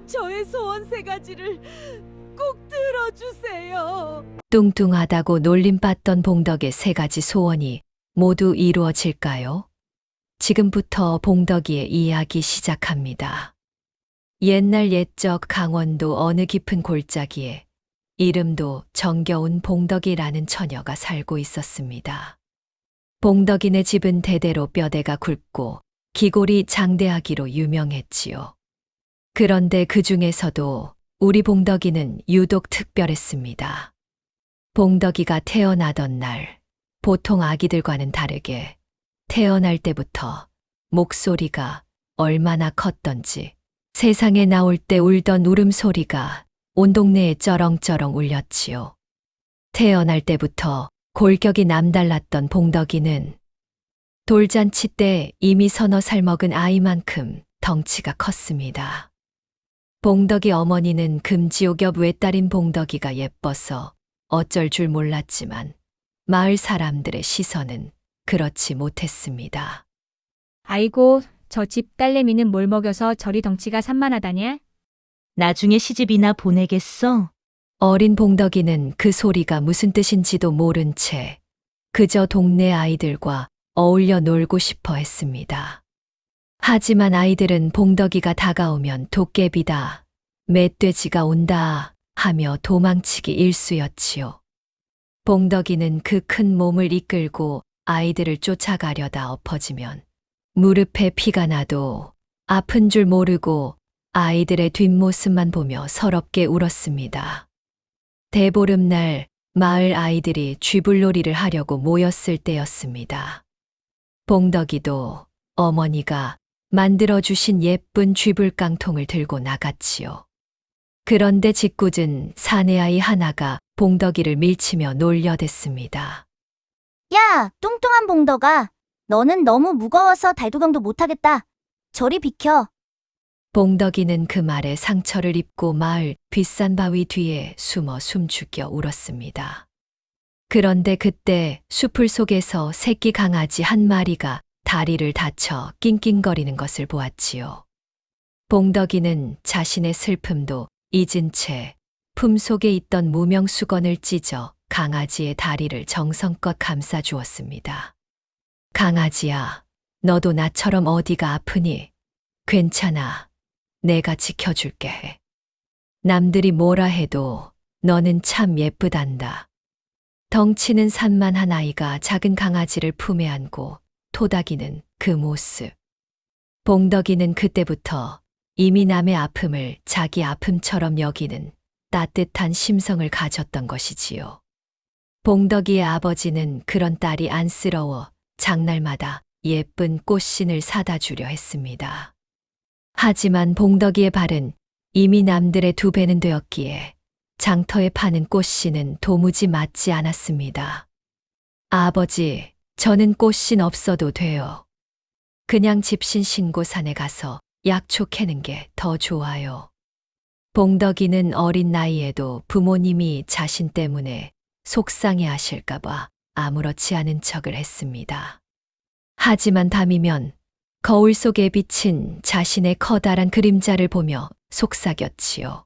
저의 소원 세 가지를 꼭 들어주세요. 뚱뚱하다고 놀림받던 봉덕의 세 가지 소원이 모두 이루어질까요? 지금부터 봉덕이의 이야기 시작합니다. 옛날 옛적 강원도 어느 깊은 골짜기에 이름도 정겨운 봉덕이라는 처녀가 살고 있었습니다. 봉덕이네 집은 대대로 뼈대가 굵고 기골이 장대하기로 유명했지요. 그런데 그 중에서도 우리 봉덕이는 유독 특별했습니다. 봉덕이가 태어나던 날, 보통 아기들과는 다르게 태어날 때부터 목소리가 얼마나 컸던지 세상에 나올 때 울던 울음소리가 온 동네에 쩌렁쩌렁 울렸지요. 태어날 때부터 골격이 남달랐던 봉덕이는 돌잔치 때 이미 서너 살 먹은 아이만큼 덩치가 컸습니다. 봉덕이 어머니는 금지옥엽 외딸인 봉덕이가 예뻐서 어쩔 줄 몰랐지만 마을 사람들의 시선은 그렇지 못했습니다. 아이고, 저 집 딸내미는 뭘 먹여서 저리 덩치가 산만하다냐? 나중에 시집이나 보내겠어? 어린 봉덕이는 그 소리가 무슨 뜻인지도 모른 채 그저 동네 아이들과 어울려 놀고 싶어 했습니다. 하지만 아이들은 봉덕이가 다가오면 도깨비다, 멧돼지가 온다 하며 도망치기 일쑤였지요. 봉덕이는 그 큰 몸을 이끌고 아이들을 쫓아가려다 엎어지면 무릎에 피가 나도 아픈 줄 모르고 아이들의 뒷모습만 보며 서럽게 울었습니다. 대보름날 마을 아이들이 쥐불놀이를 하려고 모였을 때였습니다. 봉덕이도 어머니가 만들어주신 예쁜 쥐불깡통을 들고 나갔지요. 그런데 짓궂은 사내아이 하나가 봉덕이를 밀치며 놀려댔습니다. 야, 뚱뚱한 봉덕아. 너는 너무 무거워서 달구경도 못하겠다. 저리 비켜. 봉덕이는 그 말에 상처를 입고 마을 뒷산 바위 뒤에 숨어 숨죽여 울었습니다. 그런데 그때 숲을 속에서 새끼 강아지 한 마리가 다리를 다쳐 낑낑거리는 것을 보았지요. 봉덕이는 자신의 슬픔도 잊은 채 품속에 있던 무명 수건을 찢어 강아지의 다리를 정성껏 감싸 주었습니다. 강아지야, 너도 나처럼 어디가 아프니? 괜찮아. 내가 지켜줄게. 남들이 뭐라 해도 너는 참 예쁘단다. 덩치는 산만한 아이가 작은 강아지를 품에 안고 토닥이는 그 모습. 봉덕이는 그때부터 이미 남의 아픔을 자기 아픔처럼 여기는 따뜻한 심성을 가졌던 것이지요. 봉덕이의 아버지는 그런 딸이 안쓰러워 장날마다 예쁜 꽃신을 사다 주려 했습니다. 하지만 봉덕이의 발은 이미 남들의 2배는 되었기에 장터에 파는 꽃신은 도무지 맞지 않았습니다. 아버지, 저는 꽃신 없어도 돼요. 그냥 집신 신고 산에 가서 약초 캐는 게 더 좋아요. 봉덕이는 어린 나이에도 부모님이 자신 때문에 속상해 하실까봐 아무렇지 않은 척을 했습니다. 하지만 밤이면 거울 속에 비친 자신의 커다란 그림자를 보며 속삭였지요.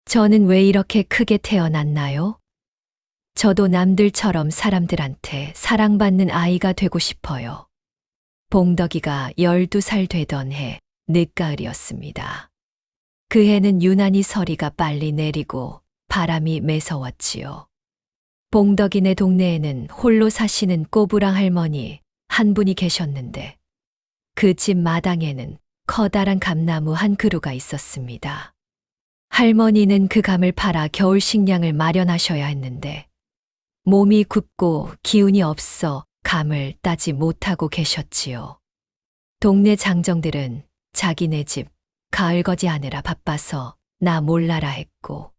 저는 왜 이렇게 크게 태어났나요? 저도 남들처럼 사람들한테 사랑받는 아이가 되고 싶어요. 봉덕이가 12살 되던 해 늦가을이었습니다. 그 해는 유난히 서리가 빨리 내리고 바람이 매서웠지요. 봉덕이네 동네에는 홀로 사시는 꼬부랑 할머니 한 분이 계셨는데 그 집 마당에는 커다란 감나무 한 그루가 있었습니다. 할머니는 그 감을 팔아 겨울 식량을 마련하셔야 했는데 몸이 굽고 기운이 없어 감을 따지 못하고 계셨지요. 동네 장정들은 자기네 집 가을거지 하느라 바빠서 나 몰라라 했고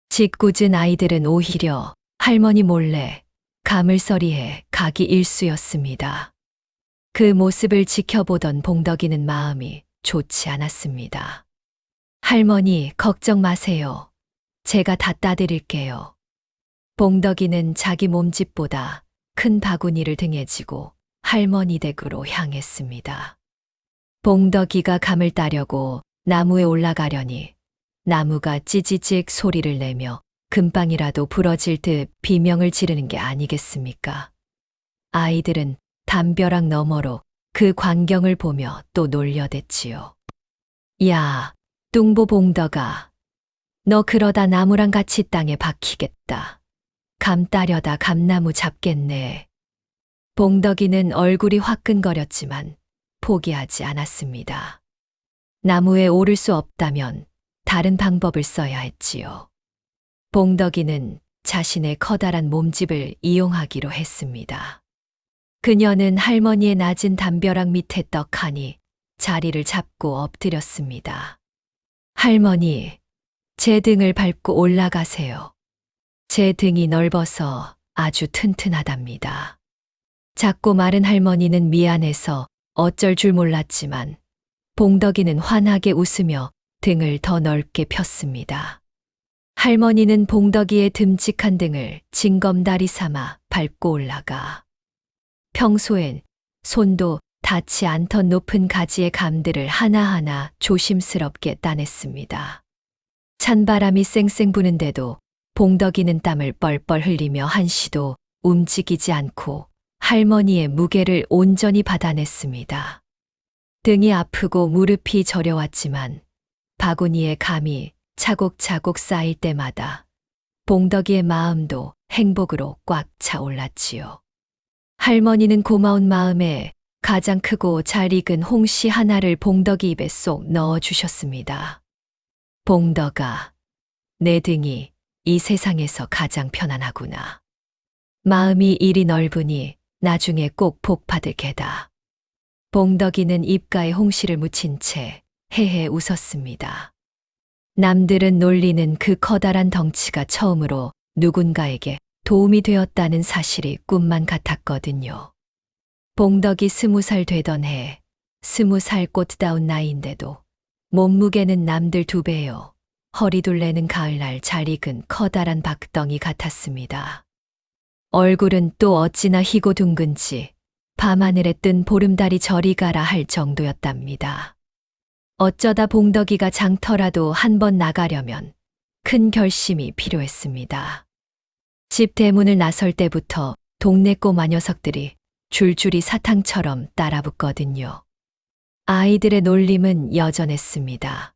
짓궂은 아이들은 오히려 할머니 몰래 감을 서리해 가기 일쑤였습니다. 그 모습을 지켜보던 봉덕이는 마음이 좋지 않았습니다. 할머니, 걱정 마세요. 제가 다 따드릴게요. 봉덕이는 자기 몸집보다 큰 바구니를 등에 지고 할머니 댁으로 향했습니다. 봉덕이가 감을 따려고 나무에 올라가려니 나무가 찌지직 소리를 내며 금방이라도 부러질 듯 비명을 지르는 게 아니겠습니까? 아이들은 담벼락 너머로 그 광경을 보며 또 놀려댔지요. 야, 뚱보 봉덕아. 너 그러다 나무랑 같이 땅에 박히겠다. 감 따려다 감나무 잡겠네. 봉덕이는 얼굴이 화끈거렸지만 포기하지 않았습니다. 나무에 오를 수 없다면 다른 방법을 써야 했지요. 봉덕이는 자신의 커다란 몸집을 이용하기로 했습니다. 그녀는 할머니의 낮은 담벼락 밑에 떡하니 자리를 잡고 엎드렸습니다. 할머니, 제 등을 밟고 올라가세요. 제 등이 넓어서 아주 튼튼하답니다. 작고 마른 할머니는 미안해서 어쩔 줄 몰랐지만 봉덕이는 환하게 웃으며 등을 더 넓게 폈습니다. 할머니는 봉덕이의 듬직한 등을 징검다리 삼아 밟고 올라가 평소엔 손도 닿지 않던 높은 가지의 감들을 하나하나 조심스럽게 따냈습니다. 찬바람이 쌩쌩 부는데도 봉덕이는 땀을 뻘뻘 흘리며 한시도 움직이지 않고 할머니의 무게를 온전히 받아냈습니다. 등이 아프고 무릎이 저려왔지만 바구니에 감이 차곡차곡 쌓일 때마다 봉덕이의 마음도 행복으로 꽉 차 올랐지요. 할머니는 고마운 마음에 가장 크고 잘 익은 홍시 하나를 봉덕이 입에 쏙 넣어주셨습니다. 봉덕아, 내 등이 이 세상에서 가장 편안하구나. 마음이 이리 넓으니 나중에 꼭 복받을 게다. 봉덕이는 입가에 홍시를 묻힌 채 헤헤 웃었습니다. 남들은 놀리는 그 커다란 덩치가 처음으로 누군가에게 도움이 되었다는 사실이 꿈만 같았거든요. 봉덕이 20살 되던 해, 20살 꽃다운 나이인데도 몸무게는 남들 2배요. 허리둘레는 가을날 잘 익은 커다란 박덩이 같았습니다. 얼굴은 또 어찌나 희고 둥근지 밤하늘에 뜬 보름달이 저리 가라 할 정도였답니다. 어쩌다 봉덕이가 장터라도 한 번 나가려면 큰 결심이 필요했습니다. 집 대문을 나설 때부터 동네 꼬마 녀석들이 줄줄이 사탕처럼 따라붙거든요. 아이들의 놀림은 여전했습니다.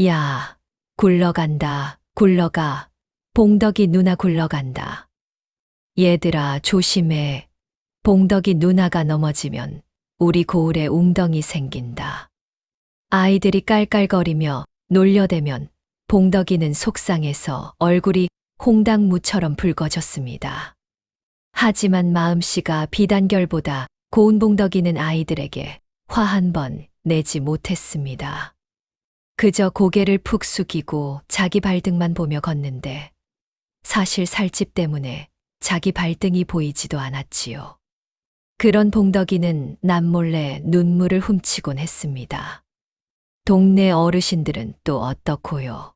야, 굴러간다, 굴러가. 봉덕이 누나 굴러간다. 얘들아, 조심해. 봉덕이 누나가 넘어지면 우리 고을에 웅덩이 생긴다. 아이들이 깔깔거리며 놀려대면 봉덕이는 속상해서 얼굴이 홍당무처럼 붉어졌습니다. 하지만 마음씨가 비단결보다 고운 봉덕이는 아이들에게 화 한 번 내지 못했습니다. 그저 고개를 푹 숙이고 자기 발등만 보며 걷는데 사실 살집 때문에 자기 발등이 보이지도 않았지요. 그런 봉덕이는 남몰래 눈물을 훔치곤 했습니다. 동네 어르신들은 또 어떻고요?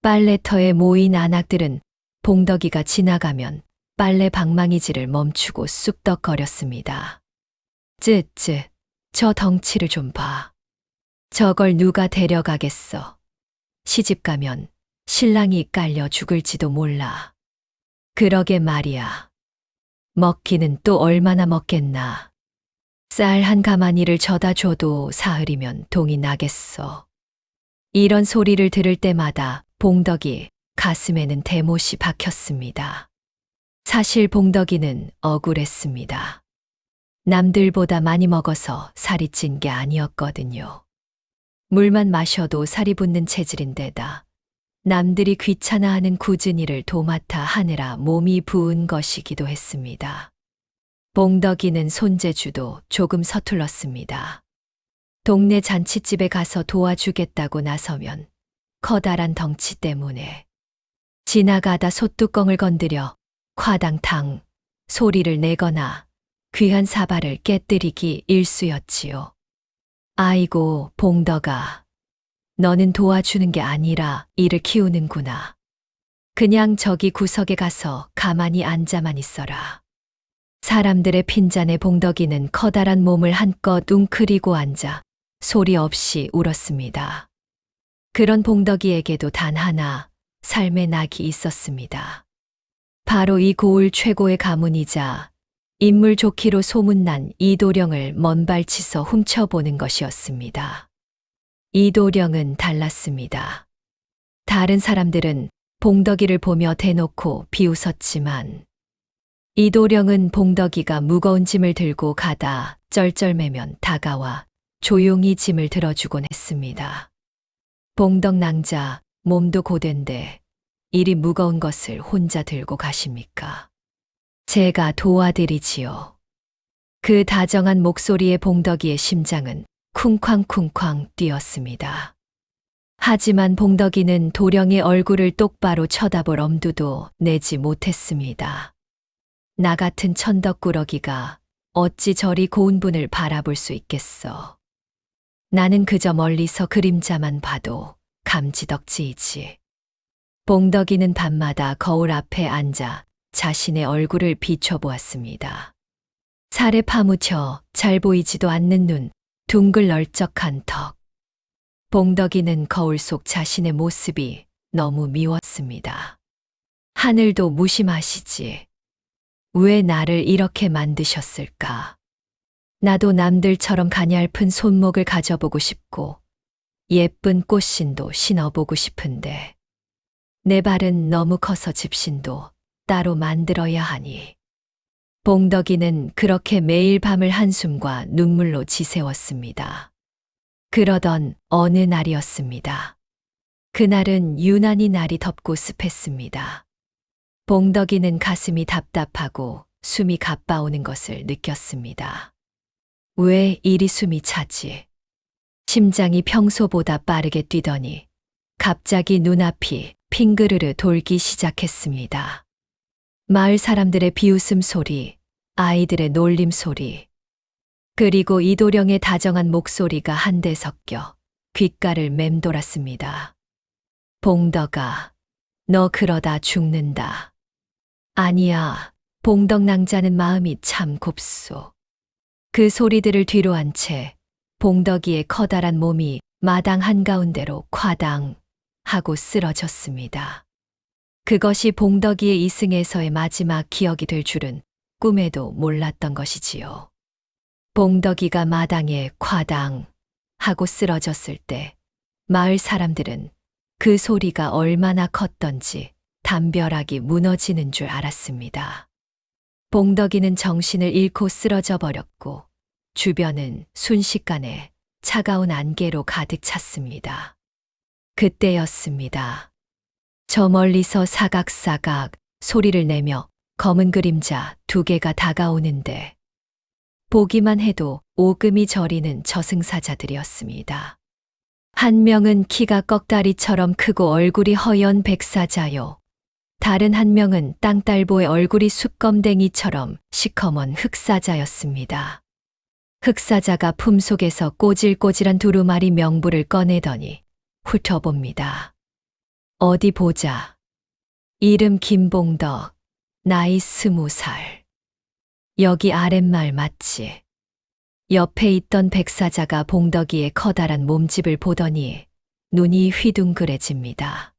빨래터에 모인 아낙들은 봉덕이가 지나가면 빨래 방망이질을 멈추고 쑥덕거렸습니다. 쯔쯔, 저 덩치를 좀 봐. 저걸 누가 데려가겠어. 시집가면 신랑이 깔려 죽을지도 몰라. 그러게 말이야. 먹기는 또 얼마나 먹겠나. 쌀 한 가마니를 져다 줘도 사흘이면 동이 나겠어. 이런 소리를 들을 때마다 봉덕이 가슴에는 대못이 박혔습니다. 사실 봉덕이는 억울했습니다. 남들보다 많이 먹어서 살이 찐 게 아니었거든요. 물만 마셔도 살이 붙는 체질인데다 남들이 귀찮아하는 굳은 일을 도맡아 하느라 몸이 부은 것이기도 했습니다. 봉덕이는 손재주도 조금 서툴렀습니다. 동네 잔칫집에 가서 도와주겠다고 나서면 커다란 덩치 때문에 지나가다 솥뚜껑을 건드려 과당탕 소리를 내거나 귀한 사발을 깨뜨리기 일쑤였지요. 아이고, 봉덕아. 너는 도와주는 게 아니라 이를 키우는구나. 그냥 저기 구석에 가서 가만히 앉아만 있어라. 사람들의 핀잔에 봉덕이는 커다란 몸을 한껏 웅크리고 앉아 소리 없이 울었습니다. 그런 봉덕이에게도 단 하나 삶의 낙이 있었습니다. 바로 이 고을 최고의 가문이자 인물 좋기로 소문난 이도령을 먼발치서 훔쳐보는 것이었습니다. 이도령은 달랐습니다. 다른 사람들은 봉덕이를 보며 대놓고 비웃었지만 이도령은 봉덕이가 무거운 짐을 들고 가다 쩔쩔매면 다가와 조용히 짐을 들어주곤 했습니다. 봉덕 낭자, 몸도 고된데 이리 무거운 것을 혼자 들고 가십니까? 제가 도와드리지요. 그 다정한 목소리에 봉덕이의 심장은 쿵쾅쿵쾅 뛰었습니다. 하지만 봉덕이는 도령의 얼굴을 똑바로 쳐다볼 엄두도 내지 못했습니다. 나 같은 천덕꾸러기가 어찌 저리 고운 분을 바라볼 수 있겠어. 나는 그저 멀리서 그림자만 봐도 감지덕지이지. 봉덕이는 밤마다 거울 앞에 앉아 자신의 얼굴을 비춰보았습니다. 살에 파묻혀 잘 보이지도 않는 눈, 둥글 널쩍한 턱. 봉덕이는 거울 속 자신의 모습이 너무 미웠습니다. 하늘도 무심하시지. 왜 나를 이렇게 만드셨을까? 나도 남들처럼 가냘픈 손목을 가져보고 싶고 예쁜 꽃신도 신어보고 싶은데 내 발은 너무 커서 집신도 따로 만들어야 하니. 봉덕이는 그렇게 매일 밤을 한숨과 눈물로 지새웠습니다. 그러던 어느 날이었습니다. 그날은 유난히 날이 덥고 습했습니다. 봉덕이는 가슴이 답답하고 숨이 가빠오는 것을 느꼈습니다. 왜 이리 숨이 차지? 심장이 평소보다 빠르게 뛰더니 갑자기 눈앞이 핑그르르 돌기 시작했습니다. 마을 사람들의 비웃음 소리, 아이들의 놀림 소리, 그리고 이도령의 다정한 목소리가 한데 섞여 귓가를 맴돌았습니다. 봉덕아, 너 그러다 죽는다. 아니야, 봉덕 낭자는 마음이 참 곱소. 그 소리들을 뒤로 한 채 봉덕이의 커다란 몸이 마당 한가운데로 콰당 하고 쓰러졌습니다. 그것이 봉덕이의 이승에서의 마지막 기억이 될 줄은 꿈에도 몰랐던 것이지요. 봉덕이가 마당에 콰당 하고 쓰러졌을 때 마을 사람들은 그 소리가 얼마나 컸던지 담벼락이 무너지는 줄 알았습니다. 봉덕이는 정신을 잃고 쓰러져 버렸고 주변은 순식간에 차가운 안개로 가득 찼습니다. 그때였습니다. 저 멀리서 사각사각 소리를 내며 검은 그림자 2개가 다가오는데 보기만 해도 오금이 저리는 저승사자들이었습니다. 한 명은 키가 꺽다리처럼 크고 얼굴이 허연 백사자요. 다른 한 명은 땅딸보의 얼굴이 숯검댕이처럼 시커먼 흑사자였습니다. 흑사자가 품속에서 꼬질꼬질한 두루마리 명부를 꺼내더니 훑어봅니다. 어디 보자. 이름 김봉덕, 나이 20살. 여기 아랫말 맞지? 옆에 있던 백사자가 봉덕이의 커다란 몸집을 보더니 눈이 휘둥그레집니다.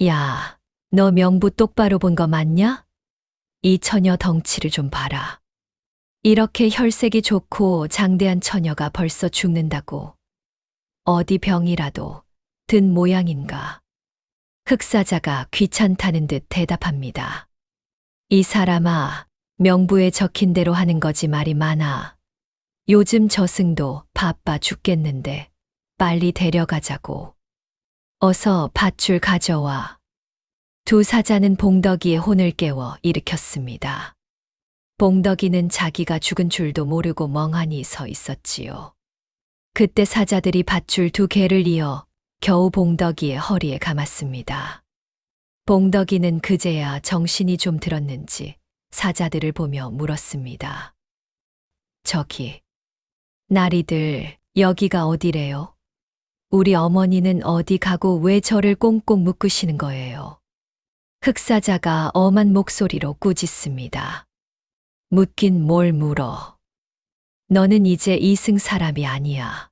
야, 너 명부 똑바로 본 거 맞냐? 이 처녀 덩치를 좀 봐라. 이렇게 혈색이 좋고 장대한 처녀가 벌써 죽는다고. 어디 병이라도 든 모양인가? 흑사자가 귀찮다는 듯 대답합니다. 이 사람아, 명부에 적힌 대로 하는 거지 말이 많아. 요즘 저승도 바빠 죽겠는데 빨리 데려가자고. 어서 밧줄 가져와. 두 사자는 봉덕이의 혼을 깨워 일으켰습니다. 봉덕이는 자기가 죽은 줄도 모르고 멍하니 서 있었지요. 그때 사자들이 밧줄 2개를 이어 겨우 봉덕이의 허리에 감았습니다. 봉덕이는 그제야 정신이 좀 들었는지 사자들을 보며 물었습니다. 저기, 나리들, 여기가 어디래요? 우리 어머니는 어디 가고 왜 저를 꽁꽁 묶으시는 거예요? 흑사자가 엄한 목소리로 꾸짖습니다. 묻긴 뭘 물어. 너는 이제 이승 사람이 아니야.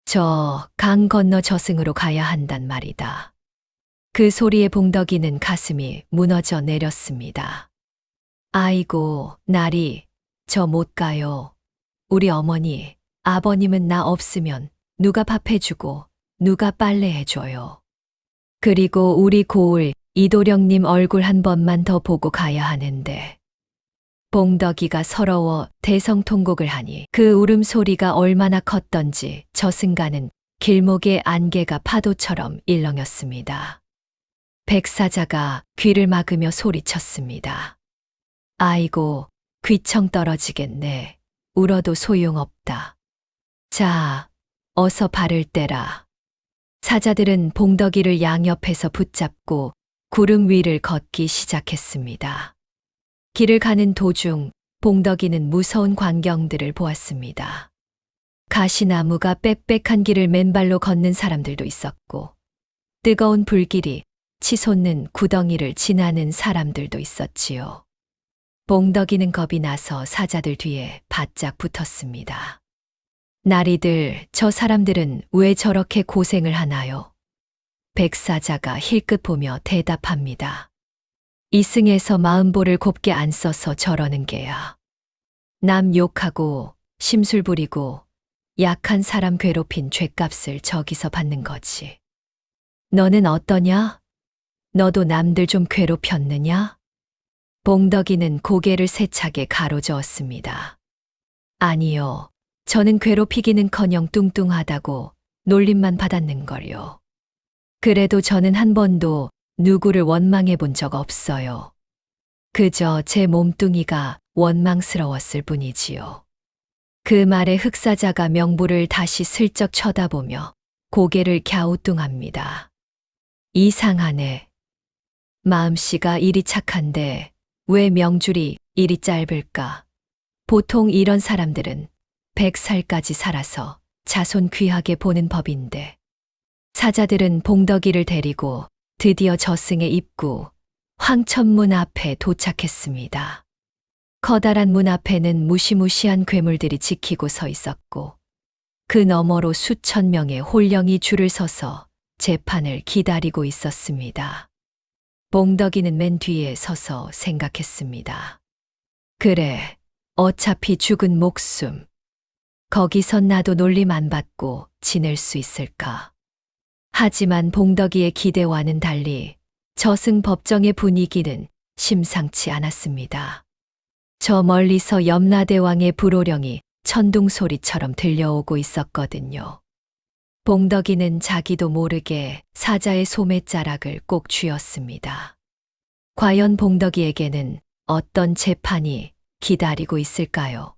저 강 건너 저승으로 가야 한단 말이다. 그 소리에 봉덕이는 가슴이 무너져 내렸습니다. 아이고, 나리, 저 못 가요. 우리 어머니, 아버님은 나 없으면 누가 밥 해주고 누가 빨래 해줘요. 그리고 우리 고을 이도령님 얼굴 한 번만 더 보고 가야 하는데. 봉덕이가 서러워 대성통곡을 하니 그 울음소리가 얼마나 컸던지 저승가는 길목의 안개가 파도처럼 일렁였습니다. 백사자가 귀를 막으며 소리쳤습니다. 아이고, 귀청 떨어지겠네. 울어도 소용없다. 자, 어서 발을 떼라. 사자들은 봉덕이를 양옆에서 붙잡고 구름 위를 걷기 시작했습니다. 길을 가는 도중 봉덕이는 무서운 광경들을 보았습니다. 가시나무가 빽빽한 길을 맨발로 걷는 사람들도 있었고, 뜨거운 불길이 치솟는 구덩이를 지나는 사람들도 있었지요. 봉덕이는 겁이 나서 사자들 뒤에 바짝 붙었습니다. 나리들, 저 사람들은 왜 저렇게 고생을 하나요? 백사자가 힐끗 보며 대답합니다. 이승에서 마음보를 곱게 안 써서 저러는 게야. 남 욕하고 심술 부리고 약한 사람 괴롭힌 죗값을 저기서 받는 거지. 너는 어떠냐? 너도 남들 좀 괴롭혔느냐? 봉덕이는 고개를 세차게 가로저었습니다. 아니요. 저는 괴롭히기는커녕 뚱뚱하다고 놀림만 받았는걸요. 그래도 저는 한 번도 누구를 원망해 본 적 없어요. 그저 제 몸뚱이가 원망스러웠을 뿐이지요. 그 말에 흑사자가 명부를 다시 슬쩍 쳐다보며 고개를 갸우뚱합니다. 이상하네. 마음씨가 이리 착한데 왜 명줄이 이리 짧을까? 보통 이런 사람들은 100살까지 살아서 자손 귀하게 보는 법인데. 사자들은 봉덕이를 데리고 드디어 저승의 입구 황천문 앞에 도착했습니다. 커다란 문 앞에는 무시무시한 괴물들이 지키고 서 있었고, 그 너머로 수천 명의 홀령이 줄을 서서 재판을 기다리고 있었습니다. 봉덕이는 맨 뒤에 서서 생각했습니다. 그래, 어차피 죽은 목숨. 거기선 나도 놀림 안 받고 지낼 수 있을까? 하지만 봉덕이의 기대와는 달리 저승 법정의 분위기는 심상치 않았습니다. 저 멀리서 염라대왕의 불호령이 천둥소리처럼 들려오고 있었거든요. 봉덕이는 자기도 모르게 사자의 소매자락을 꼭 쥐었습니다. 과연 봉덕이에게는 어떤 재판이 기다리고 있을까요?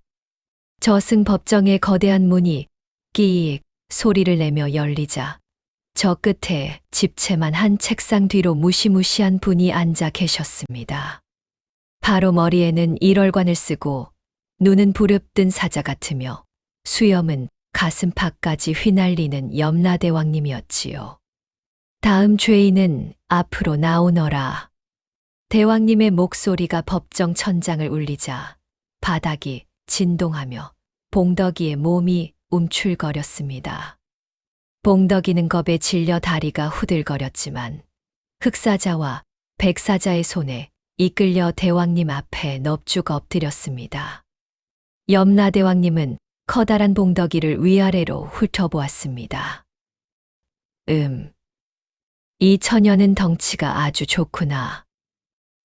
저승 법정의 거대한 문이 끼익 소리를 내며 열리자 저 끝에 집채만 한 책상 뒤로 무시무시한 분이 앉아 계셨습니다. 바로 머리에는 일월관을 쓰고 눈은 부릅뜬 사자 같으며 수염은 가슴팍까지 휘날리는 염라대왕님이었지요. 다음 죄인은 앞으로 나오너라. 대왕님의 목소리가 법정 천장을 울리자 바닥이 진동하며 봉덕이의 몸이 움출거렸습니다. 봉덕이는 겁에 질려 다리가 후들거렸지만 흑사자와 백사자의 손에 이끌려 대왕님 앞에 넙죽 엎드렸습니다. 염라대왕님은 커다란 봉덕이를 위아래로 훑어보았습니다. 이 처녀는 덩치가 아주 좋구나.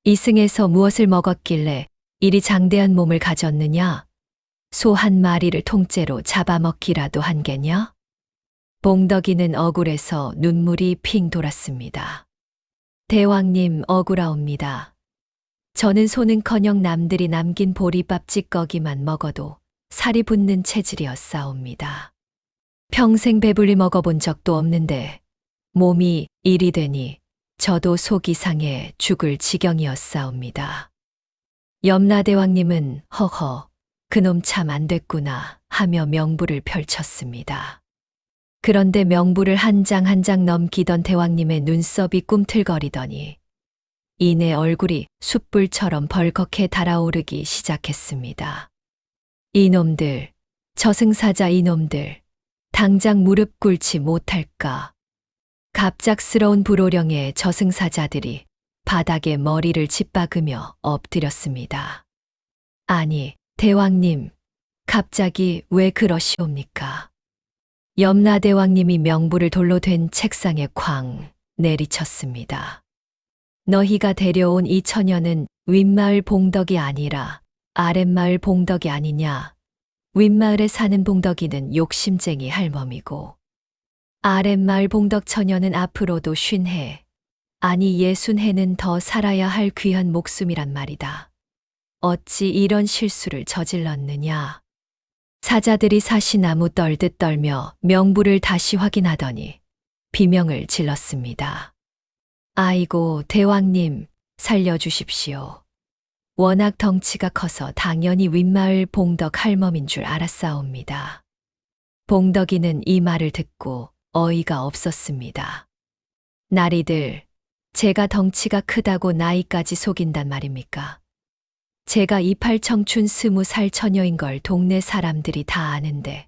이승에서 무엇을 먹었길래 이리 장대한 몸을 가졌느냐? 소 한 마리를 통째로 잡아먹기라도 한 게냐? 봉덕이는 억울해서 눈물이 핑 돌았습니다. 대왕님 억울하옵니다. 저는 소는커녕 남들이 남긴 보리밥 찌꺼기만 먹어도 살이 붙는 체질이었사옵니다. 평생 배불리 먹어본 적도 없는데 몸이 이리 되니 저도 속이 상해 죽을 지경이었사옵니다. 염라대왕님은 허허, 그놈 참 안 됐구나 하며 명부를 펼쳤습니다. 그런데 명부를 한 장 한 장 넘기던 대왕님의 눈썹이 꿈틀거리더니 이내 얼굴이 숯불처럼 벌겋게 달아오르기 시작했습니다. 이놈들, 저승사자 이놈들, 당장 무릎 꿇지 못할까. 갑작스러운 불호령에 저승사자들이 바닥에 머리를 짓박으며 엎드렸습니다. 아니, 대왕님, 갑자기 왜 그러시옵니까? 염라대왕님이 명부를 돌로 된 책상에 쾅 내리쳤습니다. 너희가 데려온 이 처녀는 윗마을 봉덕이 아니라 아랫마을 봉덕이 아니냐. 윗마을에 사는 봉덕이는 욕심쟁이 할멈이고 아랫마을 봉덕 처녀는 앞으로도 50해, 아니 60해는 더 살아야 할 귀한 목숨이란 말이다. 어찌 이런 실수를 저질렀느냐. 사자들이 사시나무 떨듯 떨며 명부를 다시 확인하더니 비명을 질렀습니다. 아이고, 대왕님, 살려주십시오. 워낙 덩치가 커서 당연히 윗마을 봉덕 할멈인 줄 알았사옵니다. 봉덕이는 이 말을 듣고 어이가 없었습니다. 나리들, 제가 덩치가 크다고 나이까지 속인단 말입니까? 제가 28청춘 20살 처녀인 걸 동네 사람들이 다 아는데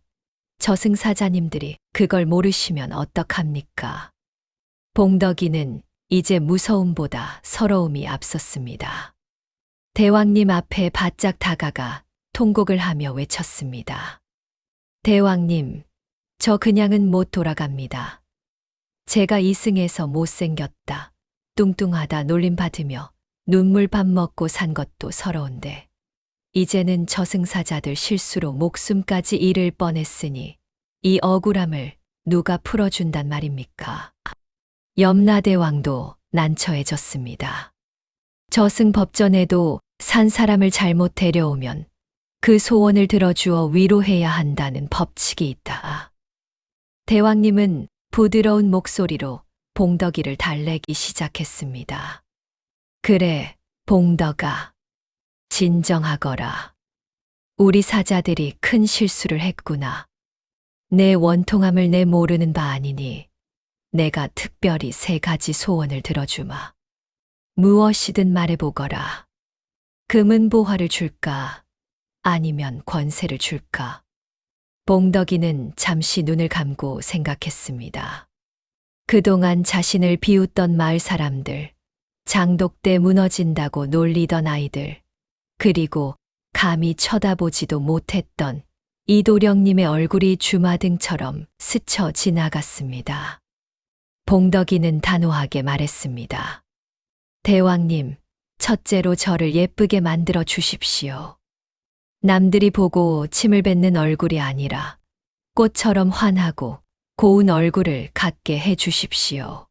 저승사자님들이 그걸 모르시면 어떡합니까? 봉덕이는 이제 무서움보다 서러움이 앞섰습니다. 대왕님 앞에 바짝 다가가 통곡을 하며 외쳤습니다. 대왕님, 저 그냥은 못 돌아갑니다. 제가 이승에서 못생겼다, 뚱뚱하다 놀림받으며 눈물 밥 먹고 산 것도 서러운데 이제는 저승사자들 실수로 목숨까지 잃을 뻔했으니 이 억울함을 누가 풀어준단 말입니까? 염라대왕도 난처해졌습니다. 저승법전에도 산 사람을 잘못 데려오면 그 소원을 들어주어 위로해야 한다는 법칙이 있다. 대왕님은 부드러운 목소리로 봉덕이를 달래기 시작했습니다. 그래, 봉덕아. 진정하거라. 우리 사자들이 큰 실수를 했구나. 내 원통함을 내 모르는 바 아니니 내가 특별히 3가지 소원을 들어주마. 무엇이든 말해보거라. 금은 보화를 줄까? 아니면 권세를 줄까? 봉덕이는 잠시 눈을 감고 생각했습니다. 그동안 자신을 비웃던 마을 사람들, 장독대 무너진다고 놀리던 아이들, 그리고 감히 쳐다보지도 못했던 이도령님의 얼굴이 주마등처럼 스쳐 지나갔습니다. 봉덕이는 단호하게 말했습니다. 대왕님, 첫째로 저를 예쁘게 만들어 주십시오. 남들이 보고 침을 뱉는 얼굴이 아니라 꽃처럼 환하고 고운 얼굴을 갖게 해 주십시오.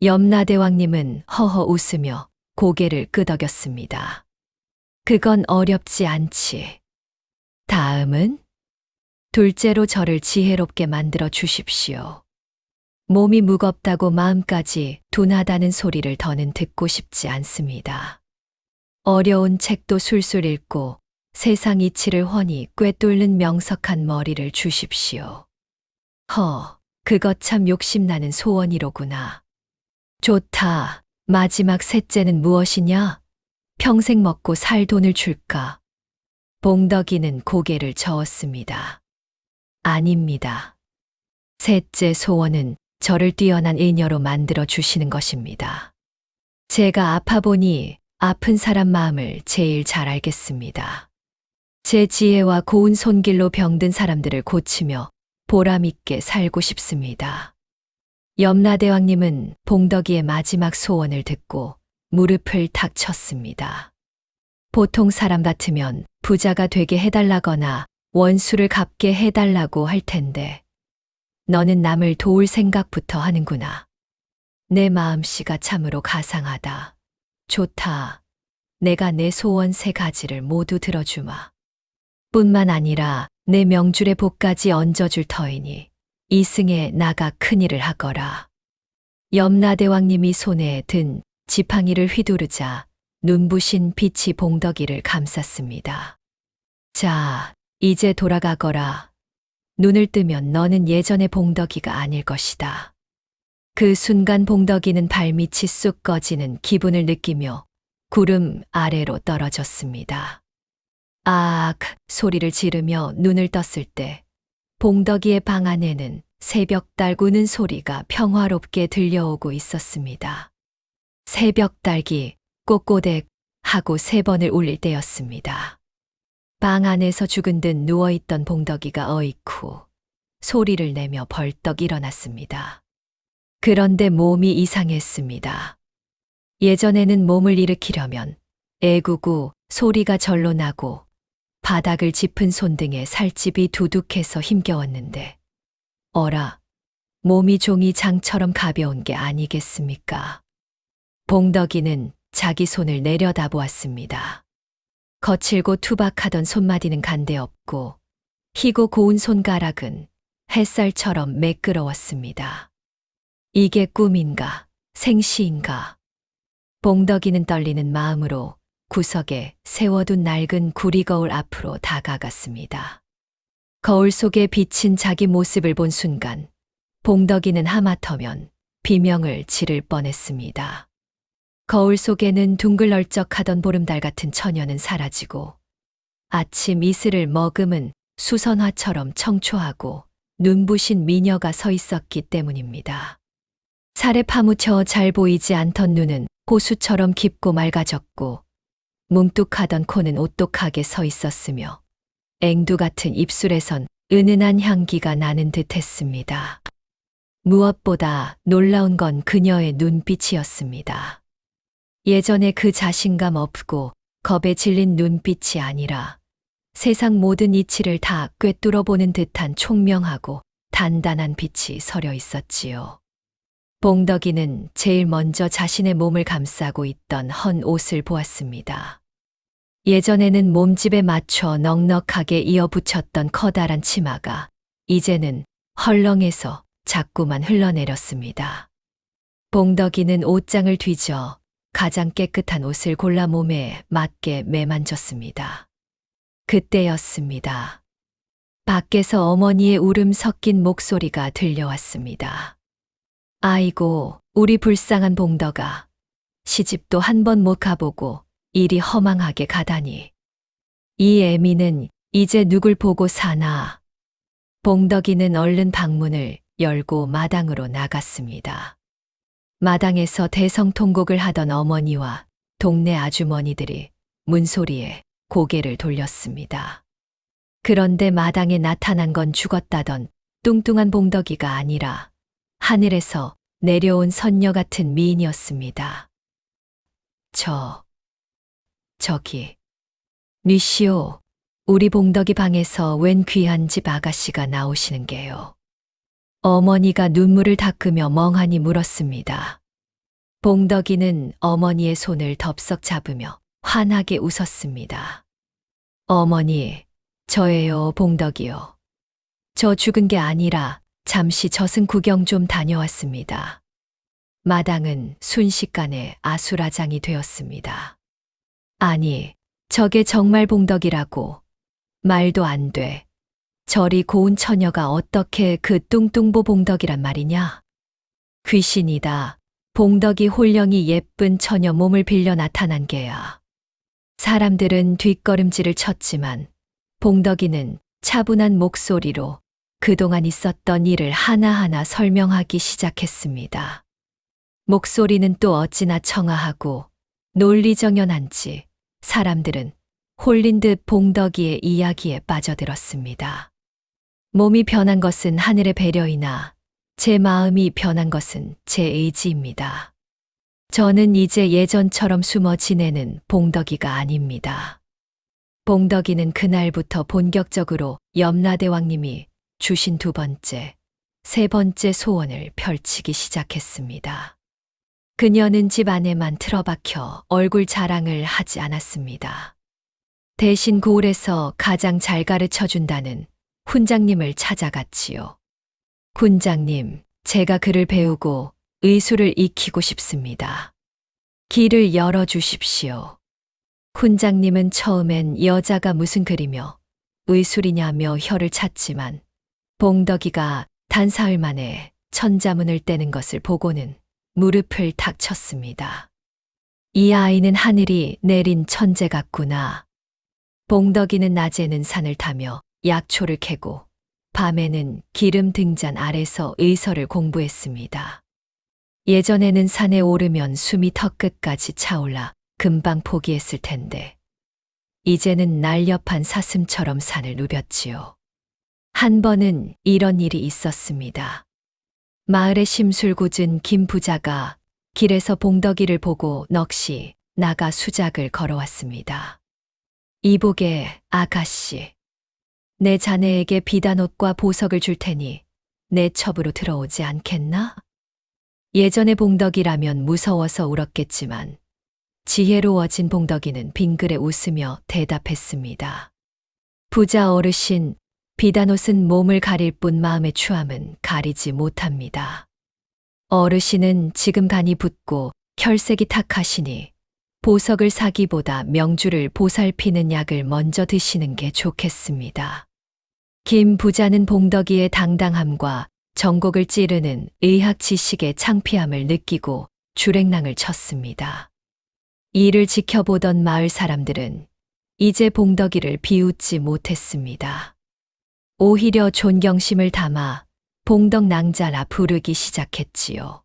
염라대왕님은 허허 웃으며 고개를 끄덕였습니다. 그건 어렵지 않지. 다음은? 둘째로 저를 지혜롭게 만들어 주십시오. 몸이 무겁다고 마음까지 둔하다는 소리를 더는 듣고 싶지 않습니다. 어려운 책도 술술 읽고 세상 이치를 훤히 꿰뚫는 명석한 머리를 주십시오. 그것 참 욕심나는 소원이로구나. 좋다. 마지막 셋째는 무엇이냐? 평생 먹고 살 돈을 줄까? 봉덕이는 고개를 저었습니다. 아닙니다. 셋째 소원은 저를 뛰어난 인여로 만들어 주시는 것입니다. 제가 아파보니 아픈 사람 마음을 제일 잘 알겠습니다. 제 지혜와 고운 손길로 병든 사람들을 고치며 보람있게 살고 싶습니다. 염라대왕님은 봉덕이의 마지막 소원을 듣고 무릎을 탁 쳤습니다. 보통 사람 같으면 부자가 되게 해달라거나 원수를 갚게 해달라고 할 텐데 너는 남을 도울 생각부터 하는구나. 내 마음씨가 참으로 가상하다. 좋다. 내가 내 소원 3가지를 모두 들어주마. 뿐만 아니라 내 명줄에 복까지 얹어줄 터이니 이승에 나가 큰일을 하거라. 염라대왕님이 손에 든 지팡이를 휘두르자 눈부신 빛이 봉덕이를 감쌌습니다. 자, 이제 돌아가거라. 눈을 뜨면 너는 예전의 봉덕이가 아닐 것이다. 그 순간 봉덕이는 발밑이 쑥 꺼지는 기분을 느끼며 구름 아래로 떨어졌습니다. 아악 소리를 지르며 눈을 떴을 때 봉덕이의 방 안에는 새벽달 구는 소리가 평화롭게 들려오고 있었습니다. 새벽달기 꼬꼬댁 하고 3번을 울릴 때였습니다. 방 안에서 죽은 듯 누워있던 봉덕이가 어이쿠 소리를 내며 벌떡 일어났습니다. 그런데 몸이 이상했습니다. 예전에는 몸을 일으키려면 애구구 소리가 절로 나고 바닥을 짚은 손등에 살집이 두둑해서 힘겨웠는데 어라, 몸이 종이 장처럼 가벼운 게 아니겠습니까? 봉덕이는 자기 손을 내려다보았습니다. 거칠고 투박하던 손마디는 간데없고 희고 고운 손가락은 햇살처럼 매끄러웠습니다. 이게 꿈인가, 생시인가? 봉덕이는 떨리는 마음으로 구석에 세워둔 낡은 구리거울 앞으로 다가갔습니다. 거울 속에 비친 자기 모습을 본 순간 봉덕이는 하마터면 비명을 지를 뻔했습니다. 거울 속에는 둥글널쩍하던 보름달 같은 처녀는 사라지고 아침 이슬을 머금은 수선화처럼 청초하고 눈부신 미녀가 서 있었기 때문입니다. 살에 파묻혀 잘 보이지 않던 눈은 호수처럼 깊고 맑아졌고 뭉뚝하던 코는 오똑하게 서 있었으며 앵두 같은 입술에선 은은한 향기가 나는 듯했습니다. 무엇보다 놀라운 건 그녀의 눈빛이었습니다. 예전에 그 자신감 없고 겁에 질린 눈빛이 아니라 세상 모든 이치를 다 꿰뚫어 보는 듯한 총명하고 단단한 빛이 서려 있었지요. 봉덕이는 제일 먼저 자신의 몸을 감싸고 있던 헌 옷을 보았습니다. 예전에는 몸집에 맞춰 넉넉하게 이어붙였던 커다란 치마가 이제는 헐렁해서 자꾸만 흘러내렸습니다. 봉덕이는 옷장을 뒤져 가장 깨끗한 옷을 골라 몸에 맞게 매만졌습니다. 그때였습니다. 밖에서 어머니의 울음 섞인 목소리가 들려왔습니다. 아이고, 우리 불쌍한 봉덕아. 시집도 한 번 못 가보고 일이 허망하게 가다니. 이 애미는 이제 누굴 보고 사나. 봉덕이는 얼른 방문을 열고 마당으로 나갔습니다. 마당에서 대성통곡을 하던 어머니와 동네 아주머니들이 문소리에 고개를 돌렸습니다. 그런데 마당에 나타난 건 죽었다던 뚱뚱한 봉덕이가 아니라 하늘에서 내려온 선녀 같은 미인이었습니다. 저기, 뉘시오. 우리 봉덕이 방에서 웬 귀한 집 아가씨가 나오시는 게요. 어머니가 눈물을 닦으며 멍하니 물었습니다. 봉덕이는 어머니의 손을 덥석 잡으며 환하게 웃었습니다. 어머니, 저예요, 봉덕이요. 저 죽은 게 아니라 잠시 저승 구경 좀 다녀왔습니다. 마당은 순식간에 아수라장이 되었습니다. 아니, 저게 정말 봉덕이라고. 말도 안 돼. 저리 고운 처녀가 어떻게 그 뚱뚱보 봉덕이란 말이냐? 귀신이다. 봉덕이 홀령이 예쁜 처녀 몸을 빌려 나타난 게야. 사람들은 뒷걸음질을 쳤지만 봉덕이는 차분한 목소리로 그동안 있었던 일을 하나하나 설명하기 시작했습니다. 목소리는 또 어찌나 청아하고 논리정연한지 사람들은 홀린 듯 봉덕이의 이야기에 빠져들었습니다. 몸이 변한 것은 하늘의 배려이나 제 마음이 변한 것은 제 의지입니다. 저는 이제 예전처럼 숨어 지내는 봉덕이가 아닙니다. 봉덕이는 그날부터 본격적으로 염라대왕님이 주신 2번째, 3번째 소원을 펼치기 시작했습니다. 그녀는 집 안에만 틀어박혀 얼굴 자랑을 하지 않았습니다. 대신 고을에서 가장 잘 가르쳐준다는 훈장님을 찾아갔지요. 훈장님, 제가 글을 배우고 의술을 익히고 싶습니다. 길을 열어주십시오. 훈장님은 처음엔 여자가 무슨 글이며 의술이냐며 혀를 찼지만 봉덕이가 단사흘 만에 천자문을 떼는 것을 보고는 무릎을 탁 쳤습니다. 이 아이는 하늘이 내린 천재 같구나. 봉덕이는 낮에는 산을 타며 약초를 캐고 밤에는 기름 등잔 아래서 의서를 공부했습니다. 예전에는 산에 오르면 숨이 턱끝까지 차올라 금방 포기했을 텐데 이제는 날렵한 사슴처럼 산을 누볐지요. 한 번은 이런 일이 있었습니다. 마을의 심술궂은 김 부자가 길에서 봉덕이를 보고 넋이 나가 수작을 걸어왔습니다. 이복의 아가씨, 내 자네에게 비단옷과 보석을 줄 테니 내 첩으로 들어오지 않겠나? 예전의 봉덕이라면 무서워서 울었겠지만 지혜로워진 봉덕이는 빙그레 웃으며 대답했습니다. 부자 어르신, 비단옷은 몸을 가릴 뿐 마음의 추함은 가리지 못합니다. 어르신은 지금 간이 붓고 혈색이 탁하시니 보석을 사기보다 명주를 보살피는 약을 먼저 드시는 게 좋겠습니다. 김 부자는 봉덕이의 당당함과 전곡을 찌르는 의학 지식의 창피함을 느끼고 주랭랑을 쳤습니다. 이를 지켜보던 마을 사람들은 이제 봉덕이를 비웃지 못했습니다. 오히려 존경심을 담아 봉덕낭자라 부르기 시작했지요.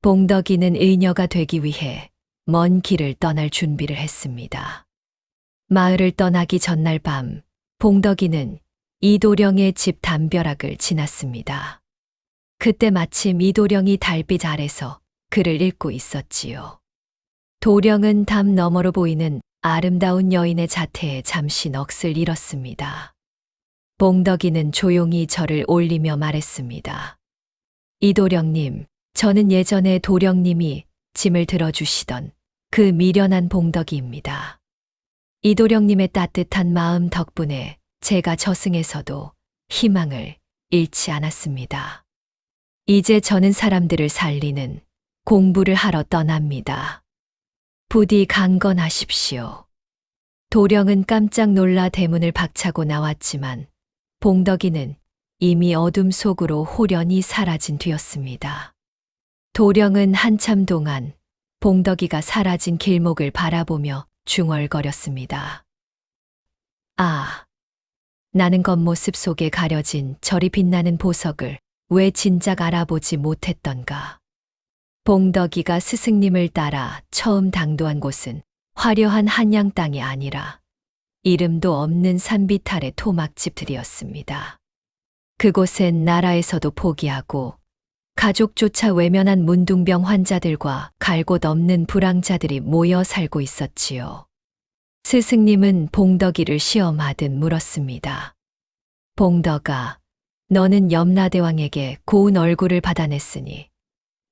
봉덕이는 의녀가 되기 위해 먼 길을 떠날 준비를 했습니다. 마을을 떠나기 전날 밤, 봉덕이는 이도령의 집 담벼락을 지났습니다. 그때 마침 이도령이 달빛 아래서 글을 읽고 있었지요. 도령은 담 너머로 보이는 아름다운 여인의 자태에 잠시 넋을 잃었습니다. 봉덕이는 조용히 절을 올리며 말했습니다. 이도령님, 저는 예전에 도령님이 짐을 들어주시던 그 미련한 봉덕이입니다. 이도령님의 따뜻한 마음 덕분에 제가 저승에서도 희망을 잃지 않았습니다. 이제 저는 사람들을 살리는 공부를 하러 떠납니다. 부디 강건하십시오. 도령은 깜짝 놀라 대문을 박차고 나왔지만 봉덕이는 이미 어둠 속으로 호련히 사라진 뒤였습니다. 도령은 한참 동안 봉덕이가 사라진 길목을 바라보며 중얼거렸습니다. 아, 나는 겉모습 속에 가려진 저리 빛나는 보석을 왜 진작 알아보지 못했던가. 봉덕이가 스승님을 따라 처음 당도한 곳은 화려한 한양 땅이 아니라 이름도 없는 산비탈의 토막집들이었습니다. 그곳엔 나라에서도 포기하고 가족조차 외면한 문둥병 환자들과 갈 곳 없는 불황자들이 모여 살고 있었지요. 스승님은 봉덕이를 시험하듯 물었습니다. 봉덕아, 너는 염라대왕에게 고운 얼굴을 받아냈으니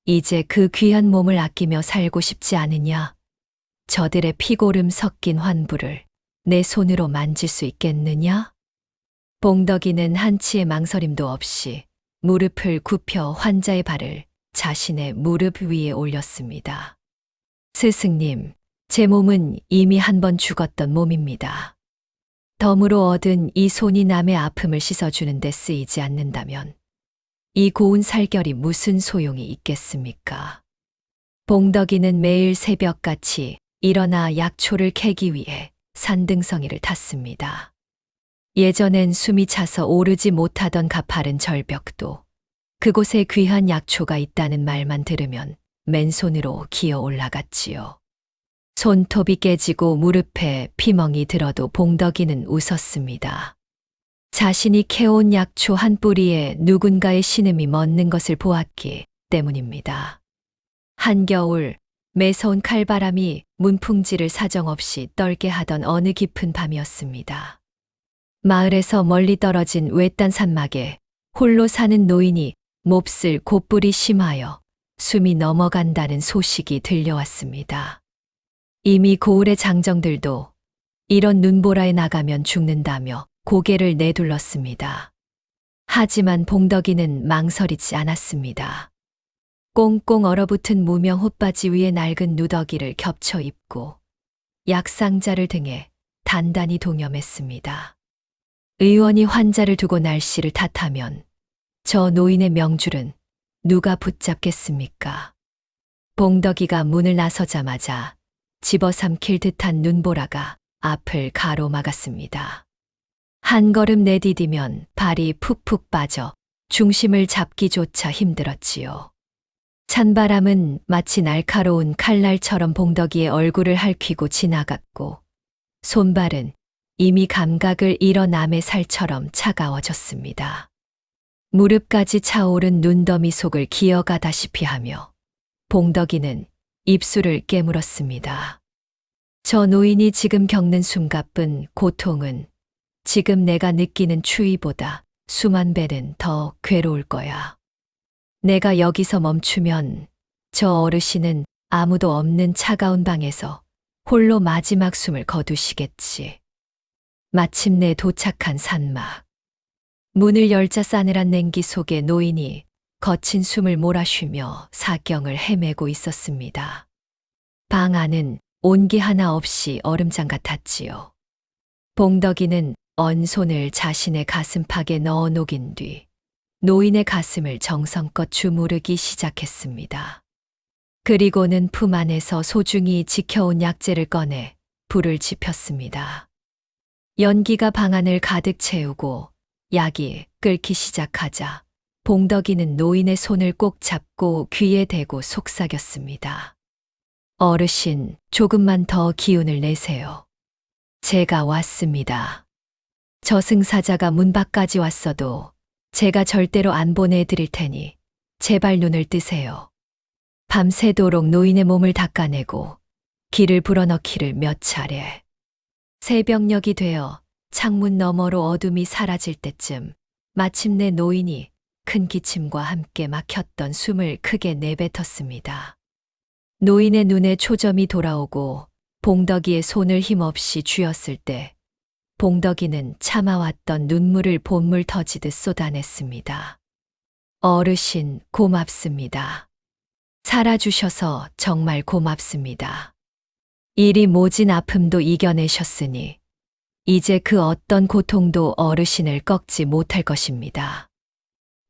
이제 그 귀한 몸을 아끼며 살고 싶지 않으냐? 저들의 피고름 섞인 환부를 내 손으로 만질 수 있겠느냐? 봉덕이는 한치의 망설임도 없이 무릎을 굽혀 환자의 발을 자신의 무릎 위에 올렸습니다. 스승님, 제 몸은 이미 한 번 죽었던 몸입니다. 덤으로 얻은 이 손이 남의 아픔을 씻어주는 데 쓰이지 않는다면 이 고운 살결이 무슨 소용이 있겠습니까? 봉덕이는 매일 새벽같이 일어나 약초를 캐기 위해 산등성이를 탔습니다. 예전엔 숨이 차서 오르지 못하던 가파른 절벽도 그곳에 귀한 약초가 있다는 말만 들으면 맨손으로 기어 올라갔지요. 손톱이 깨지고 무릎에 피멍이 들어도 봉덕이는 웃었습니다. 자신이 캐온 약초 한 뿌리에 누군가의 신음이 멎는 것을 보았기 때문입니다. 한겨울 매서운 칼바람이 문풍지를 사정없이 떨게 하던 어느 깊은 밤이었습니다. 마을에서 멀리 떨어진 외딴 산막에 홀로 사는 노인이 몹쓸 곧불이 심하여 숨이 넘어간다는 소식이 들려왔습니다. 이미 고을의 장정들도 이런 눈보라에 나가면 죽는다며 고개를 내둘렀습니다. 하지만 봉덕이는 망설이지 않았습니다. 꽁꽁 얼어붙은 무명 헛바지 위에 낡은 누더기를 겹쳐 입고 약상자를 등에 단단히 동염했습니다. 의원이 환자를 두고 날씨를 탓하면 저 노인의 명줄은 누가 붙잡겠습니까? 봉덕이가 문을 나서자마자 집어삼킬 듯한 눈보라가 앞을 가로막았습니다. 한 걸음 내디디면 발이 푹푹 빠져 중심을 잡기조차 힘들었지요. 찬바람은 마치 날카로운 칼날처럼 봉덕이의 얼굴을 핥히고 지나갔고 손발은 이미 감각을 잃어 남의 살처럼 차가워졌습니다. 무릎까지 차오른 눈더미 속을 기어가다시피 하며 봉덕이는 입술을 깨물었습니다. 저 노인이 지금 겪는 숨가쁜 고통은 지금 내가 느끼는 추위보다 수만 배는 더 괴로울 거야. 내가 여기서 멈추면 저 어르신은 아무도 없는 차가운 방에서 홀로 마지막 숨을 거두시겠지. 마침내 도착한 산막. 문을 열자 싸늘한 냉기 속에 노인이 거친 숨을 몰아쉬며 사경을 헤매고 있었습니다. 방 안은 온기 하나 없이 얼음장 같았지요. 봉덕이는 언 손을 자신의 가슴팍에 넣어 녹인 뒤 노인의 가슴을 정성껏 주무르기 시작했습니다. 그리고는 품 안에서 소중히 지켜온 약재를 꺼내 불을 지폈습니다. 연기가 방 안을 가득 채우고 약이 끓기 시작하자 봉덕이는 노인의 손을 꼭 잡고 귀에 대고 속삭였습니다. 어르신, 조금만 더 기운을 내세요. 제가 왔습니다. 저승사자가 문 밖까지 왔어도 제가 절대로 안 보내드릴 테니 제발 눈을 뜨세요. 밤새도록 노인의 몸을 닦아내고 기를 불어넣기를 몇 차례. 새벽녘이 되어 창문 너머로 어둠이 사라질 때쯤 마침내 노인이 큰 기침과 함께 막혔던 숨을 크게 내뱉었습니다. 노인의 눈에 초점이 돌아오고 봉덕이의 손을 힘없이 쥐었을 때 봉덕이는 참아왔던 눈물을 본물 터지듯 쏟아냈습니다. 어르신, 고맙습니다. 살아주셔서 정말 고맙습니다. 이리 모진 아픔도 이겨내셨으니 이제 그 어떤 고통도 어르신을 꺾지 못할 것입니다.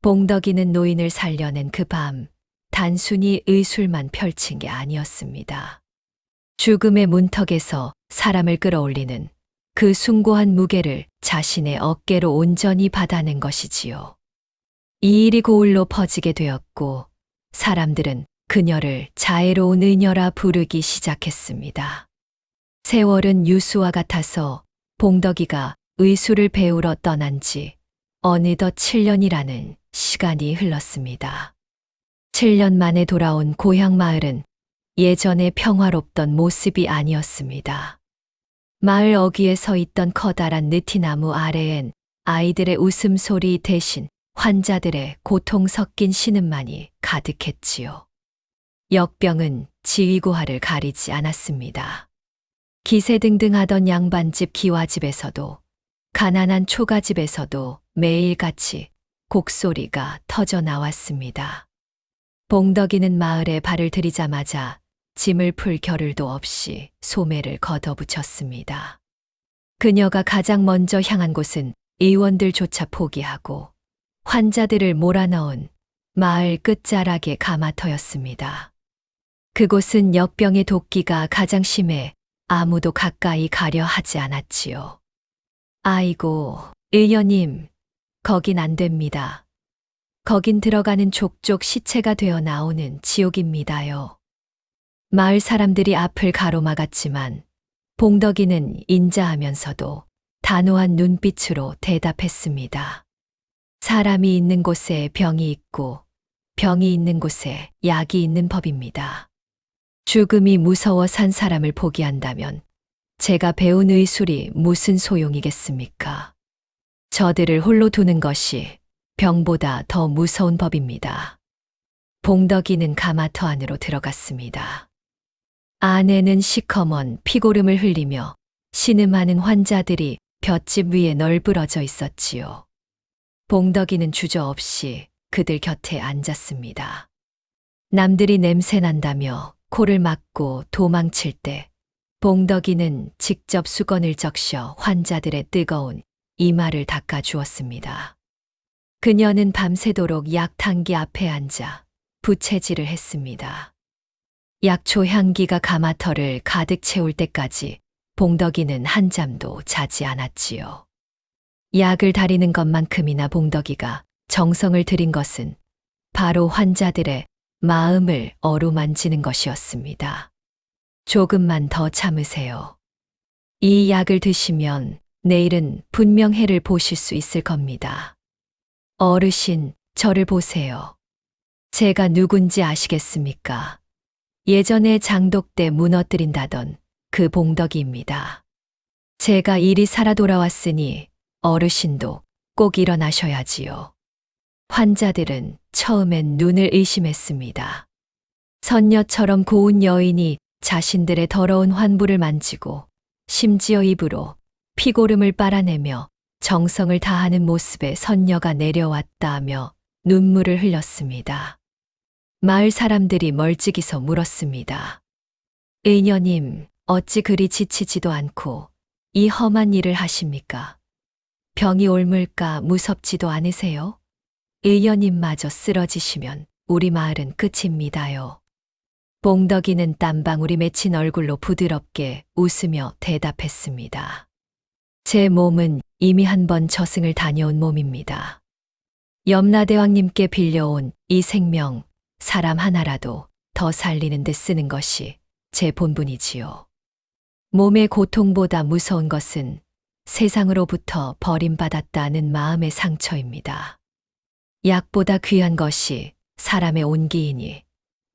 봉덕이는 노인을 살려낸 그 밤, 단순히 의술만 펼친 게 아니었습니다. 죽음의 문턱에서 사람을 끌어올리는 그 숭고한 무게를 자신의 어깨로 온전히 받아낸 것이지요. 이 일이 고을로 퍼지게 되었고 사람들은 그녀를 자애로운 의녀라 부르기 시작했습니다. 세월은 유수와 같아서 봉덕이가 의술을 배우러 떠난 지 어느덧 7년이라는 시간이 흘렀습니다. 7년 만에 돌아온 고향 마을은 예전에 평화롭던 모습이 아니었습니다. 마을 어귀에 서 있던 커다란 느티나무 아래엔 아이들의 웃음소리 대신 환자들의 고통 섞인 신음만이 가득했지요. 역병은 지위고하를 가리지 않았습니다. 기세등등하던 양반집 기와집에서도 가난한 초가집에서도 매일같이 곡소리가 터져 나왔습니다. 봉덕이는 마을에 발을 들이자마자 짐을 풀 겨를도 없이 소매를 걷어붙였습니다. 그녀가 가장 먼저 향한 곳은 의원들조차 포기하고 환자들을 몰아넣은 마을 끝자락의 가마터였습니다. 그곳은 역병의 독기가 가장 심해 아무도 가까이 가려 하지 않았지요. 아이고, 의원님, 거긴 안 됩니다. 거긴 들어가는 족족 시체가 되어 나오는 지옥입니다요. 마을 사람들이 앞을 가로막았지만 봉덕이는 인자하면서도 단호한 눈빛으로 대답했습니다. 사람이 있는 곳에 병이 있고 병이 있는 곳에 약이 있는 법입니다. 죽음이 무서워 산 사람을 포기한다면 제가 배운 의술이 무슨 소용이겠습니까? 저들을 홀로 두는 것이 병보다 더 무서운 법입니다. 봉덕이는 가마터 안으로 들어갔습니다. 안에는 시커먼 피고름을 흘리며 신음하는 환자들이 볏짚 위에 널브러져 있었지요. 봉덕이는 주저없이 그들 곁에 앉았습니다. 남들이 냄새난다며 코를 막고 도망칠 때 봉덕이는 직접 수건을 적셔 환자들의 뜨거운 이마를 닦아주었습니다. 그녀는 밤새도록 약탕기 앞에 앉아 부채질을 했습니다. 약초 향기가 가마터를 가득 채울 때까지 봉덕이는 한잠도 자지 않았지요. 약을 다리는 것만큼이나 봉덕이가 정성을 들인 것은 바로 환자들의 마음을 어루만지는 것이었습니다. 조금만 더 참으세요. 이 약을 드시면 내일은 분명 해를 보실 수 있을 겁니다. 어르신, 저를 보세요. 제가 누군지 아시겠습니까? 예전에 장독대 무너뜨린다던 그 봉덕이입니다. 제가 이리 살아 돌아왔으니 어르신도 꼭 일어나셔야지요. 환자들은 처음엔 눈을 의심했습니다. 선녀처럼 고운 여인이 자신들의 더러운 환부를 만지고 심지어 입으로 피고름을 빨아내며 정성을 다하는 모습에 선녀가 내려왔다 하며 눈물을 흘렸습니다. 마을 사람들이 멀찍이서 물었습니다. 의녀님, 어찌 그리 지치지도 않고 이 험한 일을 하십니까? 병이 옮을까 무섭지도 않으세요? 의녀님마저 쓰러지시면 우리 마을은 끝입니다요. 봉덕이는 땀방울이 맺힌 얼굴로 부드럽게 웃으며 대답했습니다. 제 몸은 이미 한 번 저승을 다녀온 몸입니다. 염라대왕님께 빌려온 이 생명, 사람 하나라도 더 살리는 데 쓰는 것이 제 본분이지요. 몸의 고통보다 무서운 것은 세상으로부터 버림받았다는 마음의 상처입니다. 약보다 귀한 것이 사람의 온기이니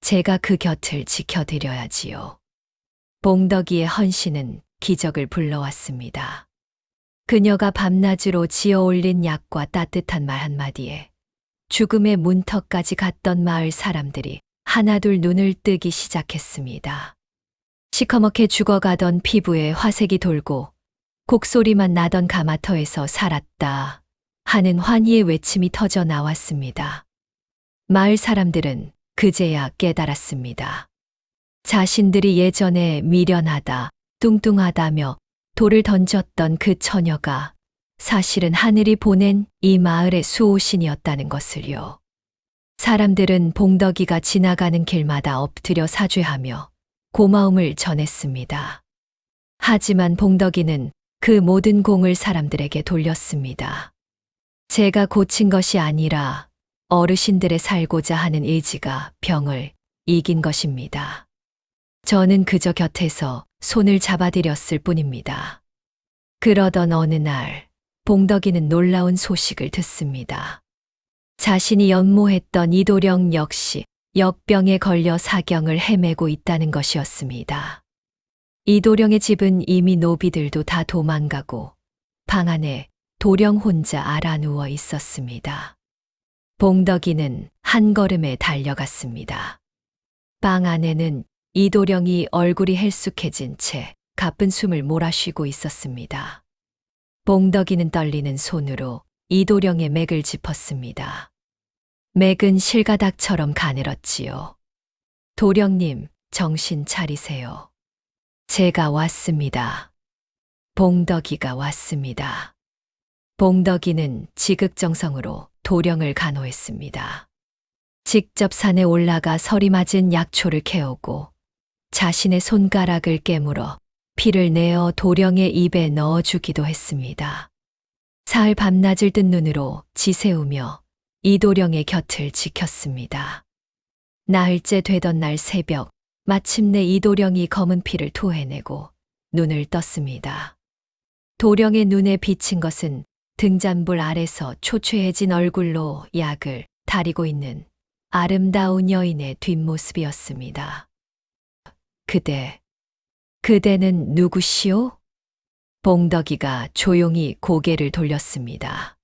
제가 그 곁을 지켜드려야지요. 봉덕이의 헌신은 기적을 불러왔습니다. 그녀가 밤낮으로 지어 올린 약과 따뜻한 말 한마디에 죽음의 문턱까지 갔던 마을 사람들이 하나둘 눈을 뜨기 시작했습니다. 시커멓게 죽어가던 피부에 화색이 돌고 곡소리만 나던 가마터에서 살았다 하는 환희의 외침이 터져 나왔습니다. 마을 사람들은 그제야 깨달았습니다. 자신들이 예전에 미련하다, 뚱뚱하다며 돌을 던졌던 그 처녀가 사실은 하늘이 보낸 이 마을의 수호신이었다는 것을요. 사람들은 봉덕이가 지나가는 길마다 엎드려 사죄하며 고마움을 전했습니다. 하지만 봉덕이는 그 모든 공을 사람들에게 돌렸습니다. 제가 고친 것이 아니라 어르신들의 살고자 하는 의지가 병을 이긴 것입니다. 저는 그저 곁에서 손을 잡아드렸을 뿐입니다. 그러던 어느 날, 봉덕이는 놀라운 소식을 듣습니다. 자신이 연모했던 이도령 역시 역병에 걸려 사경을 헤매고 있다는 것이었습니다. 이도령의 집은 이미 노비들도 다 도망가고 방 안에 도령 혼자 알아 누워 있었습니다. 봉덕이는 한 걸음에 달려갔습니다. 방 안에는 이도령이 얼굴이 헬쑥해진 채 가쁜 숨을 몰아쉬고 있었습니다. 봉덕이는 떨리는 손으로 이도령의 맥을 짚었습니다. 맥은 실가닥처럼 가늘었지요. 도령님, 정신 차리세요. 제가 왔습니다. 봉덕이가 왔습니다. 봉덕이는 지극정성으로 도령을 간호했습니다. 직접 산에 올라가 서리 맞은 약초를 캐오고 자신의 손가락을 깨물어 피를 내어 도령의 입에 넣어주기도 했습니다. 사흘 밤낮을 뜬 눈으로 지새우며 이도령의 곁을 지켰습니다. 나흘째 되던 날 새벽, 마침내 이도령이 검은 피를 토해내고 눈을 떴습니다. 도령의 눈에 비친 것은 등잔불 아래서 초췌해진 얼굴로 약을 다리고 있는 아름다운 여인의 뒷모습이었습니다. 그대는 누구시오? 봉덕이가 조용히 고개를 돌렸습니다.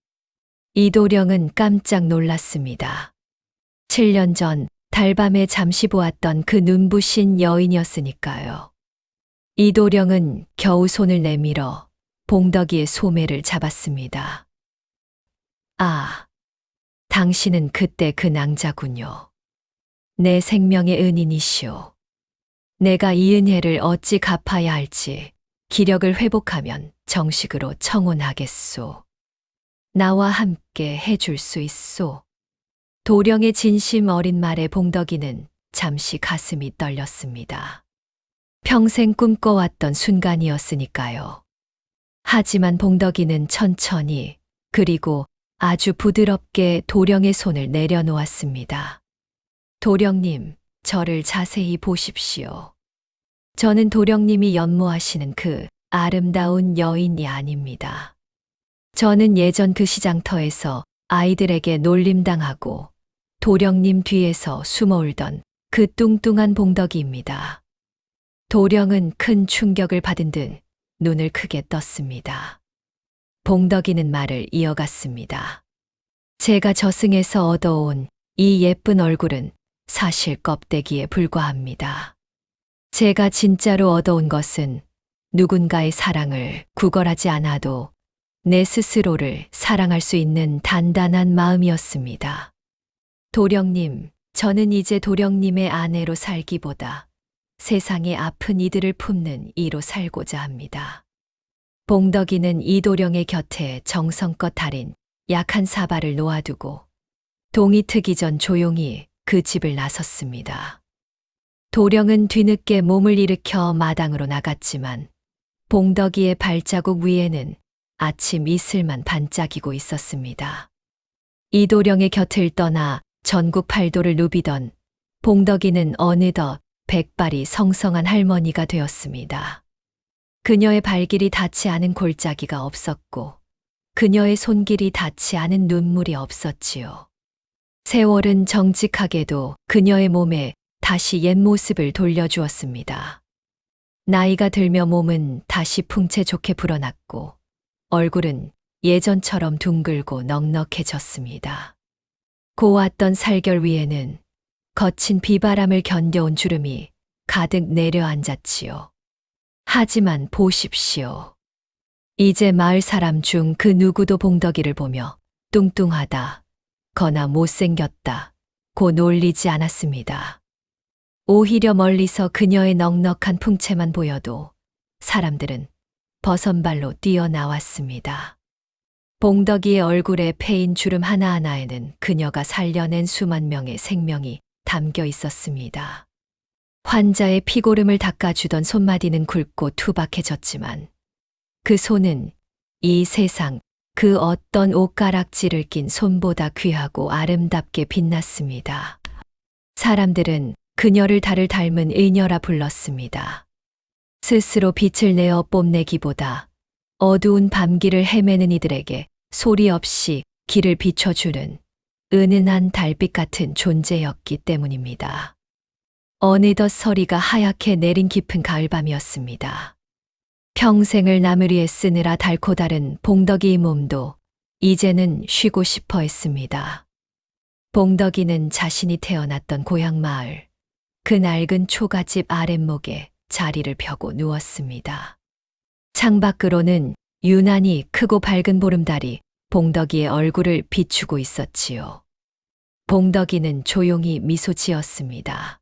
이도령은 깜짝 놀랐습니다. 7년 전 달밤에 잠시 보았던 그 눈부신 여인이었으니까요. 이도령은 겨우 손을 내밀어 봉덕이의 소매를 잡았습니다. 아, 당신은 그때 그 낭자군요. 내 생명의 은인이시오. 내가 이 은혜를 어찌 갚아야 할지 기력을 회복하면 정식으로 청혼하겠소. 나와 함께 해줄 수 있소. 도령의 진심 어린 말에 봉덕이는 잠시 가슴이 떨렸습니다. 평생 꿈꿔왔던 순간이었으니까요. 하지만 봉덕이는 천천히 그리고 아주 부드럽게 도령의 손을 내려놓았습니다. 도령님, 저를 자세히 보십시오. 저는 도령님이 연모하시는 그 아름다운 여인이 아닙니다. 저는 예전 그 시장터에서 아이들에게 놀림당하고 도령님 뒤에서 숨어 울던 그 뚱뚱한 봉덕이입니다. 도령은 큰 충격을 받은 듯 눈을 크게 떴습니다. 봉덕이는 말을 이어갔습니다. 제가 저승에서 얻어온 이 예쁜 얼굴은 사실 껍데기에 불과합니다. 제가 진짜로 얻어온 것은 누군가의 사랑을 구걸하지 않아도 내 스스로를 사랑할 수 있는 단단한 마음이었습니다. 도령님, 저는 이제 도령님의 아내로 살기보다 세상에 아픈 이들을 품는 이로 살고자 합니다. 봉덕이는 이도령의 곁에 정성껏 다린 약한 사발을 놓아두고 동이 트기 전 조용히 그 집을 나섰습니다. 도령은 뒤늦게 몸을 일으켜 마당으로 나갔지만 봉덕이의 발자국 위에는 아침 이슬만 반짝이고 있었습니다. 이도령의 곁을 떠나 전국 팔도를 누비던 봉덕이는 어느덧 백발이 성성한 할머니가 되었습니다. 그녀의 발길이 닿지 않은 골짜기가 없었고 그녀의 손길이 닿지 않은 눈물이 없었지요. 세월은 정직하게도 그녀의 몸에 다시 옛 모습을 돌려주었습니다. 나이가 들며 몸은 다시 풍채 좋게 불어났고 얼굴은 예전처럼 둥글고 넉넉해졌습니다. 고왔던 살결 위에는 거친 비바람을 견뎌온 주름이 가득 내려앉았지요. 하지만 보십시오. 이제 마을 사람 중 그 누구도 봉덕이를 보며 뚱뚱하다, 거나 못생겼다, 고 놀리지 않았습니다. 오히려 멀리서 그녀의 넉넉한 풍채만 보여도 사람들은 버선발로 뛰어나왔습니다. 봉덕이의 얼굴에 패인 주름 하나하나에는 그녀가 살려낸 수만 명의 생명이 담겨 있었습니다. 환자의 피고름을 닦아주던 손마디는 굵고 투박해졌지만 그 손은 이 세상 그 어떤 옷가락질을 낀 손보다 귀하고 아름답게 빛났습니다. 사람들은 그녀를 달을 닮은 의녀라 불렀습니다. 스스로 빛을 내어 뽐내기보다 어두운 밤길을 헤매는 이들에게 소리 없이 길을 비춰주는 은은한 달빛 같은 존재였기 때문입니다. 어느덧 서리가 하얗게 내린 깊은 가을밤이었습니다. 평생을 나물 위에 쓰느라 닳고 다른 봉덕이의 몸도 이제는 쉬고 싶어 했습니다. 봉덕이는 자신이 태어났던 고향 마을, 그 낡은 초가집 아랫목에 자리를 펴고 누웠습니다. 창밖으로는 유난히 크고 밝은 보름달이 봉덕이의 얼굴을 비추고 있었지요. 봉덕이는 조용히 미소 지었습니다.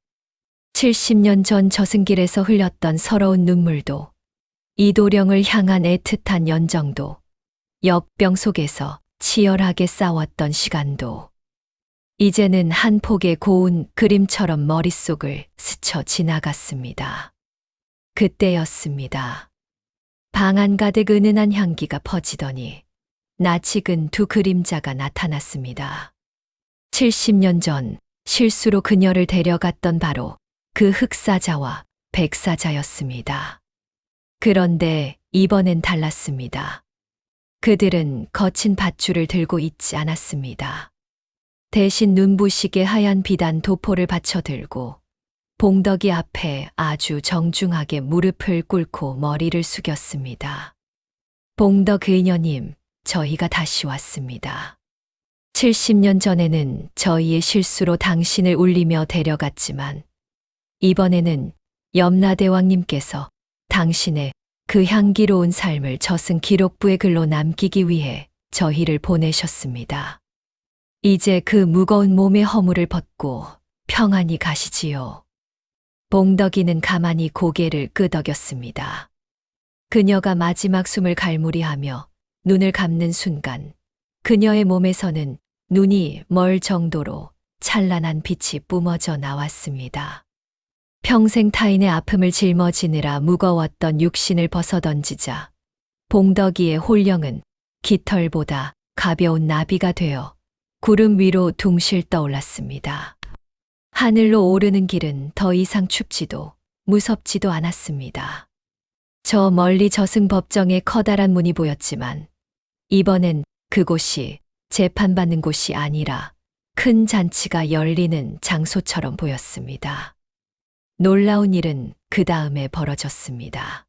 70년 전 저승길에서 흘렸던 서러운 눈물도, 이도령을 향한 애틋한 연정도, 역병 속에서 치열하게 싸웠던 시간도, 이제는 한 폭의 고운 그림처럼 머릿속을 스쳐 지나갔습니다. 그때였습니다. 방 안 가득 은은한 향기가 퍼지더니 낯익은 두 그림자가 나타났습니다. 70년 전 실수로 그녀를 데려갔던 바로 그 흑사자와 백사자였습니다. 그런데 이번엔 달랐습니다. 그들은 거친 밧줄을 들고 있지 않았습니다. 대신 눈부시게 하얀 비단 도포를 받쳐 들고 봉덕이 앞에 아주 정중하게 무릎을 꿇고 머리를 숙였습니다. 봉덕 의녀님, 저희가 다시 왔습니다. 70년 전에는 저희의 실수로 당신을 울리며 데려갔지만 이번에는 염라대왕님께서 당신의 그 향기로운 삶을 저승 기록부의 글로 남기기 위해 저희를 보내셨습니다. 이제 그 무거운 몸의 허물을 벗고 평안히 가시지요. 봉덕이는 가만히 고개를 끄덕였습니다. 그녀가 마지막 숨을 갈무리하며 눈을 감는 순간 그녀의 몸에서는 눈이 멀 정도로 찬란한 빛이 뿜어져 나왔습니다. 평생 타인의 아픔을 짊어지느라 무거웠던 육신을 벗어던지자 봉덕이의 홀령은 깃털보다 가벼운 나비가 되어 구름 위로 둥실 떠올랐습니다. 하늘로 오르는 길은 더 이상 춥지도 무섭지도 않았습니다. 저 멀리 저승법정의 커다란 문이 보였지만 이번엔 그곳이 재판받는 곳이 아니라 큰 잔치가 열리는 장소처럼 보였습니다. 놀라운 일은 그 다음에 벌어졌습니다.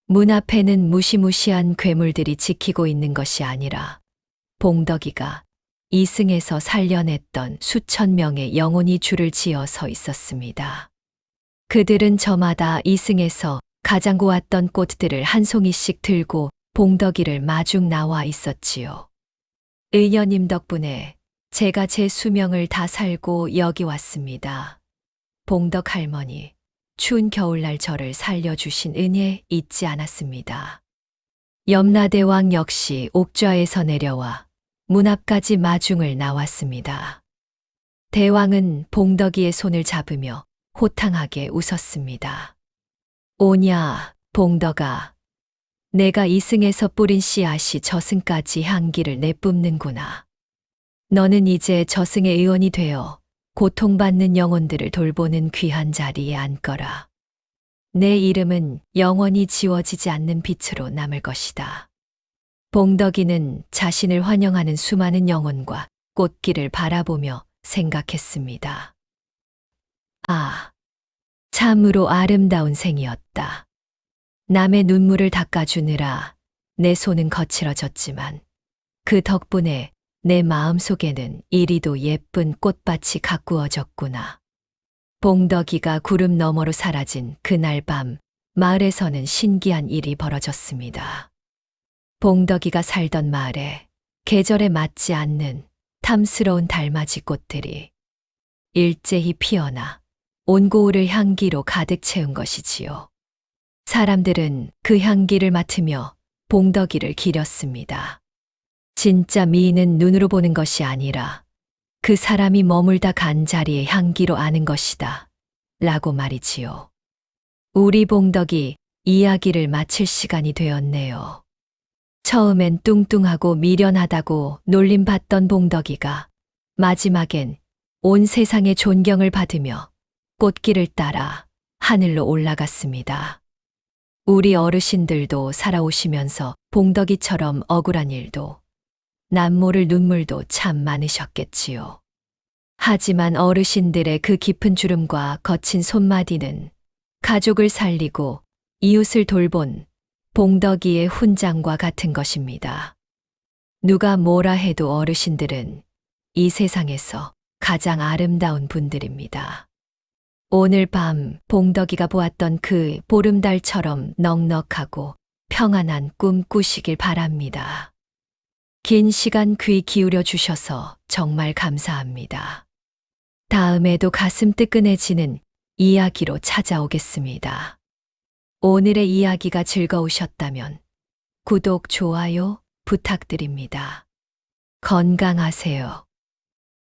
문 앞에는 무시무시한 괴물들이 지키고 있는 것이 아니라 봉덕이가 이승에서 살려냈던 수천 명의 영혼이 줄을 지어 서 있었습니다. 그들은 저마다 이승에서 가장 고왔던 꽃들을 한 송이씩 들고 봉덕이를 마중 나와 있었지요. 의녀님 덕분에 제가 제 수명을 다 살고 여기 왔습니다. 봉덕 할머니, 추운 겨울날 저를 살려주신 은혜 잊지 않았습니다. 염라대왕 역시 옥좌에서 내려와 문 앞까지 마중을 나왔습니다. 대왕은 봉덕이의 손을 잡으며 호탕하게 웃었습니다. 오냐, 봉덕아. 내가 이승에서 뿌린 씨앗이 저승까지 향기를 내뿜는구나. 너는 이제 저승의 의원이 되어 고통받는 영혼들을 돌보는 귀한 자리에 앉거라. 내 이름은 영원히 지워지지 않는 빛으로 남을 것이다. 봉덕이는 자신을 환영하는 수많은 영혼과 꽃길을 바라보며 생각했습니다. 아, 참으로 아름다운 생이었다. 남의 눈물을 닦아주느라 내 손은 거칠어졌지만 그 덕분에 내 마음속에는 이리도 예쁜 꽃밭이 가꾸어졌구나. 봉덕이가 구름 너머로 사라진 그날 밤 마을에서는 신기한 일이 벌어졌습니다. 봉덕이가 살던 마을에 계절에 맞지 않는 탐스러운 달맞이 꽃들이 일제히 피어나 온 고을을 향기로 가득 채운 것이지요. 사람들은 그 향기를 맡으며 봉덕이를 기렸습니다. 진짜 미인은 눈으로 보는 것이 아니라 그 사람이 머물다 간 자리의 향기로 아는 것이다. 라고 말이지요. 우리 봉덕이 이야기를 마칠 시간이 되었네요. 처음엔 뚱뚱하고 미련하다고 놀림받던 봉덕이가 마지막엔 온 세상의 존경을 받으며 꽃길을 따라 하늘로 올라갔습니다. 우리 어르신들도 살아오시면서 봉덕이처럼 억울한 일도 남모를 눈물도 참 많으셨겠지요. 하지만 어르신들의 그 깊은 주름과 거친 손마디는 가족을 살리고 이웃을 돌본 봉덕이의 훈장과 같은 것입니다. 누가 뭐라 해도 어르신들은 이 세상에서 가장 아름다운 분들입니다. 오늘 밤 봉덕이가 보았던 그 보름달처럼 넉넉하고 평안한 꿈 꾸시길 바랍니다. 긴 시간 귀 기울여 주셔서 정말 감사합니다. 다음에도 가슴 뜨끈해지는 이야기로 찾아오겠습니다. 오늘의 이야기가 즐거우셨다면 구독, 좋아요 부탁드립니다. 건강하세요.